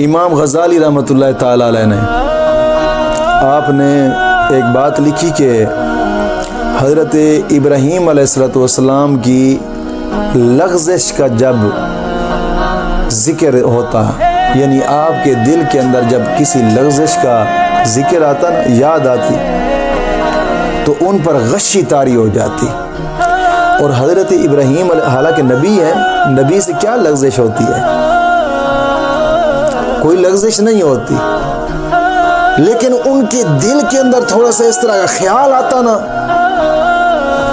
امام غزالی رحمۃ اللہ تعالی علیہ نے آپ نے ایک بات لکھی کہ حضرت ابراہیم علیہ السلام کی لغزش کا جب ذکر ہوتا، یعنی آپ کے دل کے اندر جب کسی لغزش کا ذکر آتا نا، یاد آتی، تو ان پر غشی طاری ہو جاتی۔ اور حضرت ابراہیم حالانکہ نبی ہے، نبی سے کیا لغزش ہوتی ہے؟ کوئی لغزش نہیں ہوتی، لیکن ان کے دل کے اندر تھوڑا سا اس طرح کا خیال آتا نا،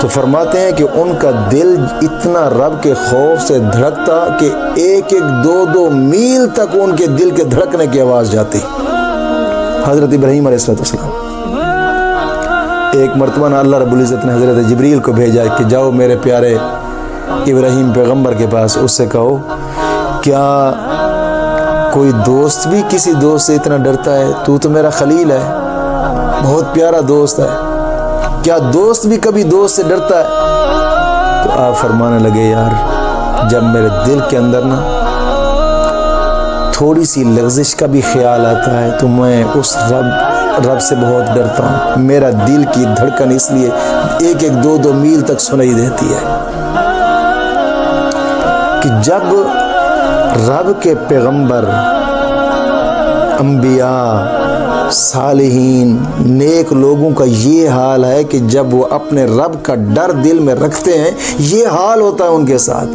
تو فرماتے ہیں کہ ان کا دل اتنا رب کے خوف سے دھڑکتا کہ ایک ایک دو میل تک ان کے دل کے دھڑکنے کی آواز جاتی۔ حضرت ابراہیم علیہ السلام ایک مرتبہ اللہ رب العزت نے حضرت جبریل کو بھیجا کہ جاؤ میرے پیارے ابراہیم پیغمبر کے پاس، اس سے کہو کیا کوئی دوست بھی کسی دوست سے اتنا ڈرتا ہے؟ تو میرا خلیل ہے، بہت پیارا دوست ہے، کیا دوست بھی کبھی دوست سے ڈرتا ہے؟ تو آپ فرمانے لگے یار جب میرے دل کے اندر نا تھوڑی سی لغزش کا بھی خیال آتا ہے تو میں اس رب سے بہت ڈرتا ہوں، میرا دل کی دھڑکن اس لیے ایک ایک دو میل تک سنائی دیتی ہے کہ جب رب کے پیغمبر، انبیاء، صالحین، نیک لوگوں کا یہ حال ہے کہ جب وہ اپنے رب کا ڈر دل میں رکھتے ہیں، یہ حال ہوتا ہے ان کے ساتھ۔